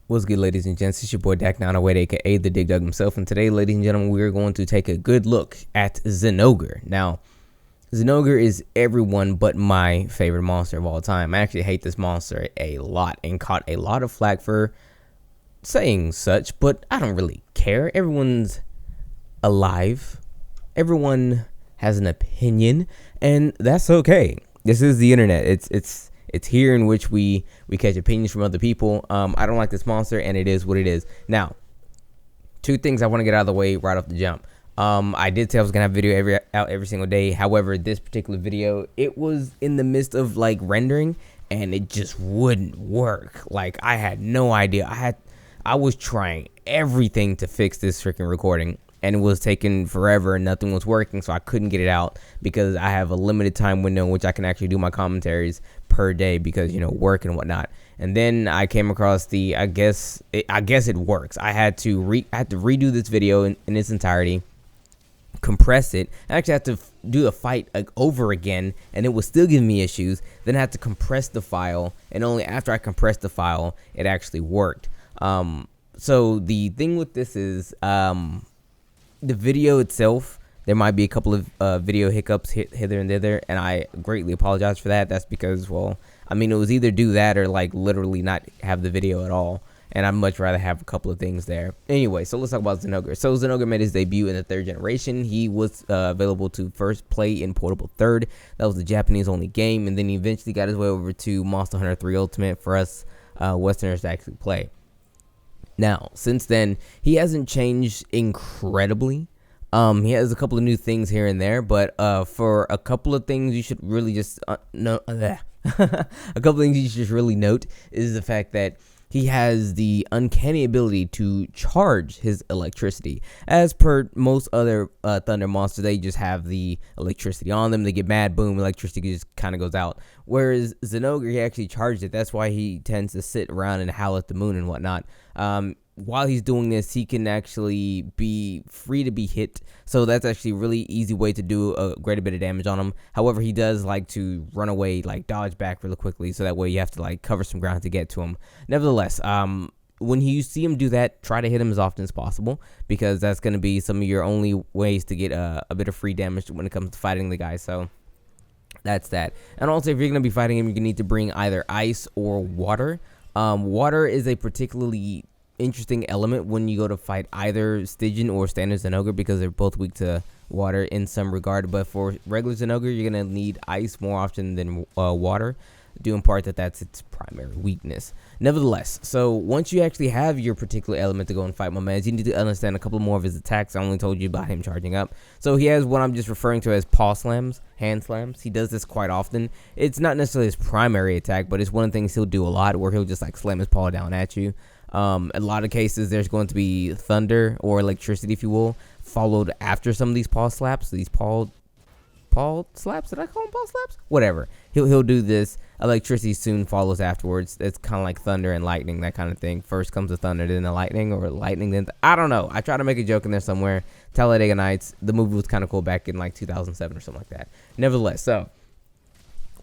What's good, ladies and gents? It's your boy Dak908, aka the Dig Dug himself, and today, ladies and gentlemen, we are going to take a good look at Zinogre. Now, Zinogre is everyone but my favorite monster of all time. I actually hate this monster a lot and caught a lot of flack for saying such, but I don't really care. Everyone's alive. Everyone has an opinion, and that's okay. This is the internet. It's here in which we catch opinions from other people. I don't like this monster, and it is what it is. Now, two things I want to get out of the way right off the jump. I did say I was gonna have a video out every single day. However, this particular video, it was in the midst of like rendering, and it just wouldn't work. Like, I had no idea. I was trying everything to fix this freaking recording, and it was taking forever and nothing was working, so I couldn't get it out because I have a limited time window in which I can actually do my commentaries per day because, you know, work and whatnot. And then I came across the, I guess it works. I had to redo this video in its entirety, compress it. I actually had to do the fight over again, and it was still giving me issues. Then I had to compress the file, and only after I compressed the file, it actually worked. So the thing with this is, the video itself, there might be a couple of video hiccups hither and thither, and I greatly apologize for that. That's because, well, I mean, it was either do that or like literally not have the video at all, and I'd much rather have a couple of things there. Anyway, so let's talk about Zinogre. So Zinogre made his debut in the 3rd generation. He was available to first play in Portable 3rd. That was the Japanese only game, and then he eventually got his way over to Monster Hunter 3 Ultimate for us Westerners to actually play. Now, since then, he hasn't changed incredibly. He has a couple of new things here and there, but for a couple of things you should really just know. A couple of things you should just really note is the fact that he has the uncanny ability to charge his electricity. As per most other thunder monsters, they just have the electricity on them. They get mad, boom, electricity just kind of goes out. Whereas Zinogre, he actually charged it. That's why he tends to sit around and howl at the moon and whatnot. While he's doing this, he can actually be free to be hit. So that's actually a really easy way to do a greater bit of damage on him. However, he does like to run away, like dodge back really quickly. So that way you have to like cover some ground to get to him. Nevertheless, when you see him do that, try to hit him as often as possible, because that's going to be some of your only ways to get a bit of free damage when it comes to fighting the guy. So that's that. And also, if you're going to be fighting him, you need to bring either ice or water. Water is a particularly interesting element when you go to fight either Stygian or standard Zinogre, because they're both weak to water in some regard. But for regular Zinogre, you're gonna need ice more often than water, due in part that that's its primary weakness. Nevertheless, so once you actually have your particular element to go and fight my man, you need to understand a couple more of his attacks. I only told you about him charging up. So he has what I'm just referring to as paw slams, hand slams. He does this quite often. It's not necessarily his primary attack, but it's one of the things he'll do a lot, where he'll just like slam his paw down at you. A lot of cases, there's going to be thunder or electricity, if you will, followed after some of these paw slaps. These paw slaps? Did I call them paw slaps? Whatever. He'll do this. Electricity soon follows afterwards. It's kind of like thunder and lightning, that kind of thing. First comes the thunder, then the lightning, or lightning, then I don't know. I try to make a joke in there somewhere. Talladega Nights. The movie was kind of cool back in like 2007 or something like that. Nevertheless, so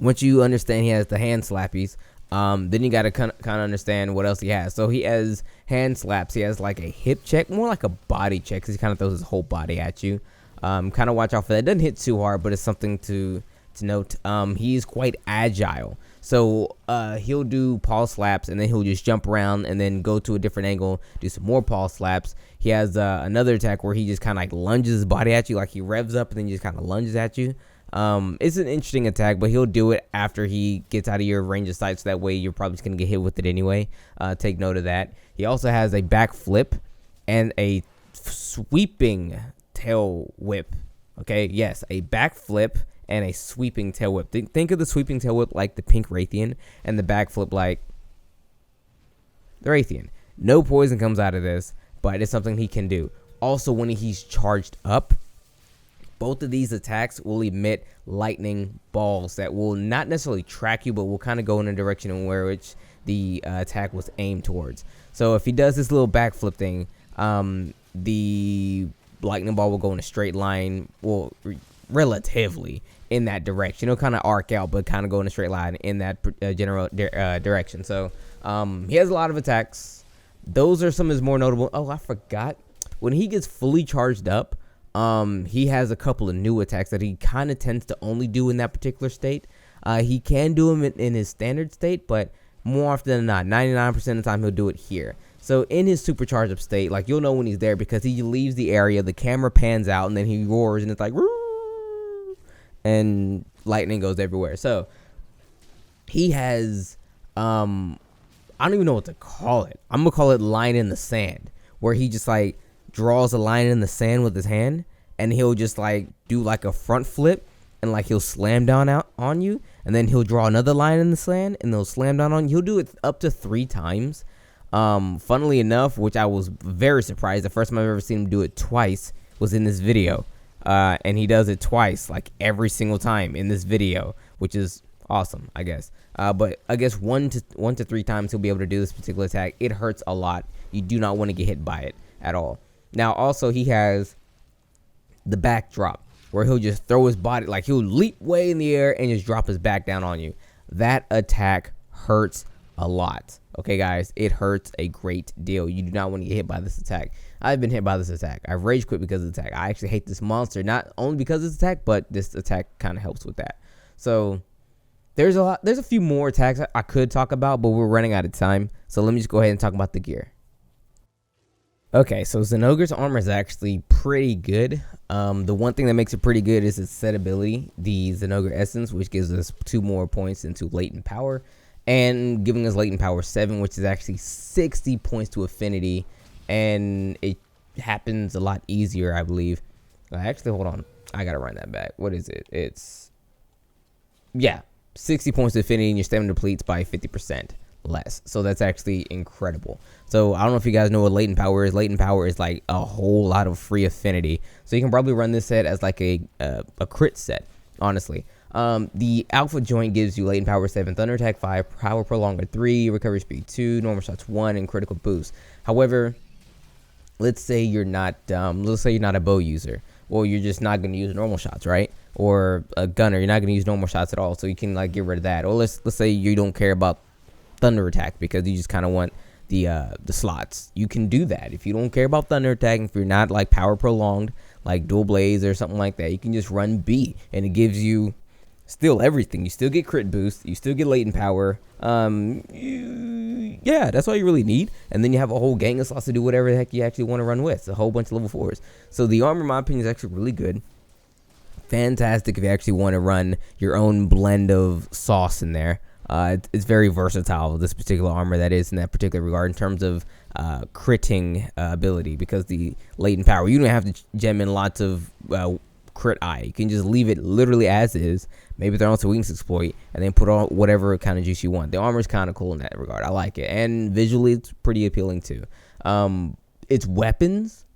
once you understand he has the hand slappies, then you got to kind of understand what else he has. So he has hand slaps. He has like a hip check, more like a body check, because he kind of throws his whole body at you. Kind of watch out for that. It doesn't hit too hard, but it's something to note. He's quite agile. So he'll do paw slaps, and then he'll just jump around and then go to a different angle, do some more paw slaps. He has another attack where he just kind of like lunges his body at you, like he revs up and then he just kind of lunges at you. It's an interesting attack, but he'll do it after he gets out of your range of sight, so that way you're probably just going to get hit with it anyway. Take note of that. He also has a back flip and a sweeping tail whip. Okay, yes, a back flip and a sweeping tail whip. Think of the sweeping tail whip like the pink Raytheon, and the back flip like the Raytheon. No poison comes out of this, but it's something he can do. Also, when he's charged up, both of these attacks will emit lightning balls that will not necessarily track you, but will kind of go in a direction in which the attack was aimed towards. So if he does this little backflip thing, the lightning ball will go in a straight line, well, relatively in that direction. It'll kind of arc out, but kind of go in a straight line in that general direction. So he has a lot of attacks. those are some of his more notable. Oh, I forgot. When he gets fully charged up, he has a couple of new attacks that he kind of tends to only do in that particular state. He can do them in his standard state, but more often than not, 99% of the time, he'll do it here. So in his supercharged up state, like, you'll know when he's there because he leaves the area, the camera pans out, and then he roars, and it's like, "Woo!" And lightning goes everywhere. So he has, I don't even know what to call it. I'm gonna call it line in the sand, where he just like draws a line in the sand with his hand, and he'll just like do like a front flip, and like he'll slam down out on you, and then he'll draw another line in the sand, and they'll slam down on you. He'll do it up to 3 times. Funnily enough, which I was very surprised, the first time I've ever seen him do it twice was in this video. And he does it twice, like every single time in this video, which is awesome, I guess. But I guess one to 3 times he'll be able to do this particular attack. It hurts a lot. You do not want to get hit by it at all. Now, also, he has the backdrop, where he'll just throw his body, like he'll leap way in the air and just drop his back down on you. That attack hurts a lot. Okay, guys, it hurts a great deal. You do not want to get hit by this attack. I've been hit by this attack. I've rage quit because of the attack. I actually hate this monster, not only because of this attack, but this attack kind of helps with that. So there's a few more attacks I could talk about, but we're running out of time. So let me just go ahead and talk about the gear. Okay, so Zinogre's armor is actually pretty good. The one thing that makes it pretty good is its set ability, the Zinogre Essence, which gives us 2 more points into latent power, and giving us latent power 7, which is actually 60 points to affinity, and it happens a lot easier, I believe. Actually, hold on, I gotta run that back. What is it? It's, yeah, 60 points to affinity, and your stamina depletes by 50% less. So that's actually incredible. So I don't know if you guys know what latent power is. Latent power is like a whole lot of free affinity. So you can probably run this set as like a crit set, honestly. The alpha joint gives you latent power 7, thunder attack 5, power prolonger 3, recovery speed 2, normal shots 1, and critical boost. However, let's say you're not a bow user, or you're just not going to use normal shots, right? Or a gunner, you're not going to use normal shots at all, so you can like get rid of that. Or let's say you don't care about thunder attack because you just kind of want the slots. You can do that if you don't care about thunder attack. If you're not like power prolonged, like dual blaze or something like that, you can just run B, and it gives you still everything. You still get crit boost, you still get latent power. Yeah, that's all you really need. And then you have a whole gang of slots to do whatever the heck you actually want to run with. It's a whole bunch of level 4s. So the armor, in my opinion, is actually really good. Fantastic if you actually want to run your own blend of sauce in there. It's very versatile, this particular armor, that is, in that particular regard, in terms of critting ability, because the latent power, you don't have to gem in lots of crit eye. You can just leave it literally as is, maybe throw on some weakness exploit, and then put on whatever kind of juice you want. The armor is kind of cool in that regard. I like it, and visually it's pretty appealing too. Its weapons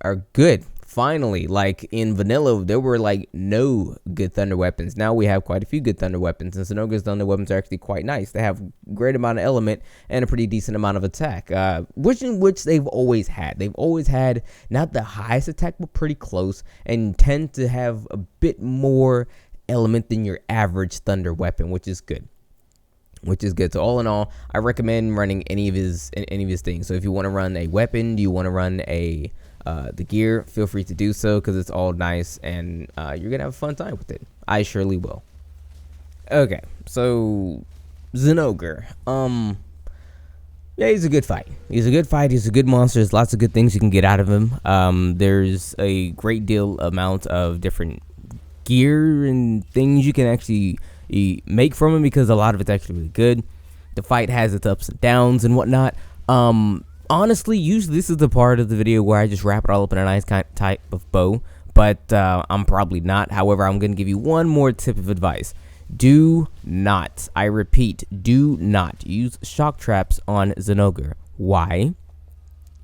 are good. Finally, like in vanilla, there were like no good thunder weapons. Now we have quite a few good thunder weapons, and Zinogre's thunder weapons are actually quite nice. They have a great amount of element and a pretty decent amount of attack, which they've always had. They've always had not the highest attack, but pretty close, and tend to have a bit more element than your average thunder weapon, which is good. So all in all, I recommend running any of his things. So if you want to run a weapon, do you want to run the gear, feel free to do so, because it's all nice, and you're gonna have a fun time with it. I surely will. Okay, so Zinogre, yeah, he's a good fight. He's a good monster. There's lots of good things you can get out of him. There's a great deal amount of different gear and things you can actually make from him, because a lot of it's actually really good. The fight has its ups and downs and whatnot. Honestly, usually this is the part of the video where I just wrap it all up in a nice type of bow, but I'm probably not. However, I'm going to give you one more tip of advice. Do not, I repeat, do not use shock traps on Zinogre. Why?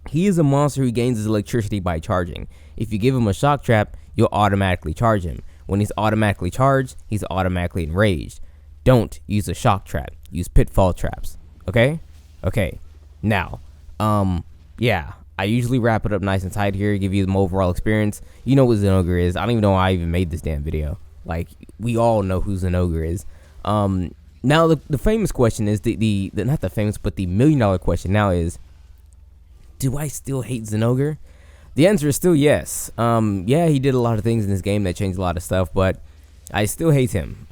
He is a monster who gains his electricity by charging. If you give him a shock trap, you'll automatically charge him. When he's automatically charged, he's automatically enraged. Don't use a shock trap. Use pitfall traps. Okay? Okay. Now, yeah, I usually wrap it up nice and tight here, give you the overall experience. You know what Zinogre is. I don't even know why I even made this damn video. Like, we all know who Zinogre is. Now the famous question is, not the famous, but the $1 million question now is, Do I still hate Zinogre? The answer is still yes. Yeah, he did a lot of things in this game that changed a lot of stuff, but I still hate him.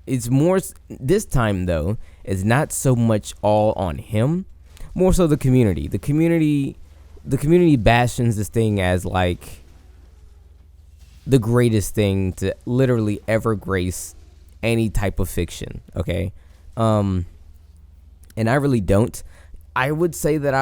It's more this time though. It's not so much all on him, more so the community. The community bastions this thing as like the greatest thing to literally ever grace any type of fiction. Okay, and I really don't. I would say that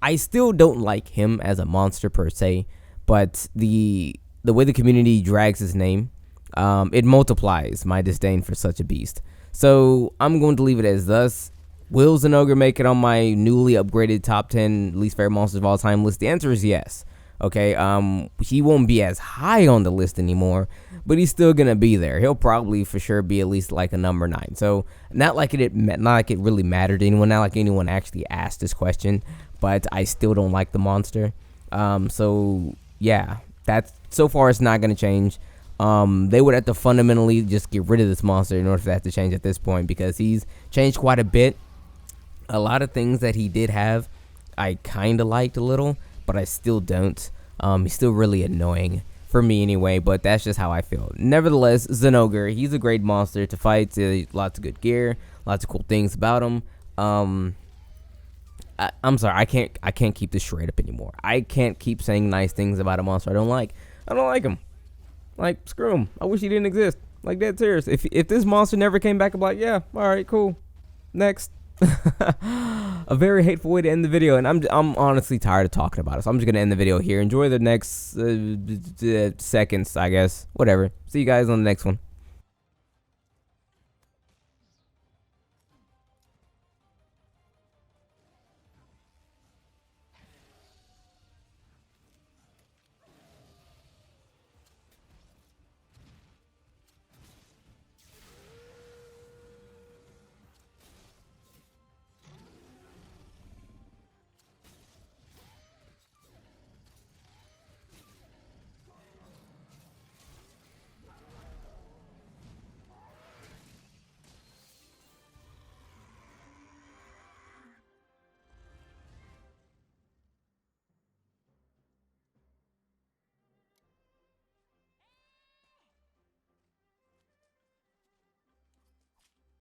I still don't like him as a monster per se, but the way the community drags his name, it multiplies my disdain for such a beast. So I'm going to leave it as thus. Will Zinogre make it on my newly upgraded top 10 least favorite monsters of all time list? The answer is yes. Okay, he won't be as high on the list anymore, but he's still gonna be there. He'll probably for sure be at least like a number 9. So not like it really mattered to anyone, not like anyone actually asked this question, but I still don't like the monster. So yeah, that's so far it's not gonna change. They would have to fundamentally just get rid of this monster in order for that to change at this point, because he's changed quite a bit. A lot of things that he did have, I kind of liked a little, but I still don't. He's still really annoying for me anyway, but that's just how I feel. Nevertheless, Zinogre, he's a great monster to fight. Lots of good gear, lots of cool things about him. I'm sorry, I can't keep this straight up anymore. I can't keep saying nice things about a monster I don't like. I don't like him. Like, screw him. I wish he didn't exist. Like, dead serious. If this monster never came back, I'm like, yeah, all right, cool. Next. A very hateful way to end the video, and I'm honestly tired of talking about it, so I'm just gonna end the video here. Enjoy the next seconds, I guess. Whatever. See you guys on the next one.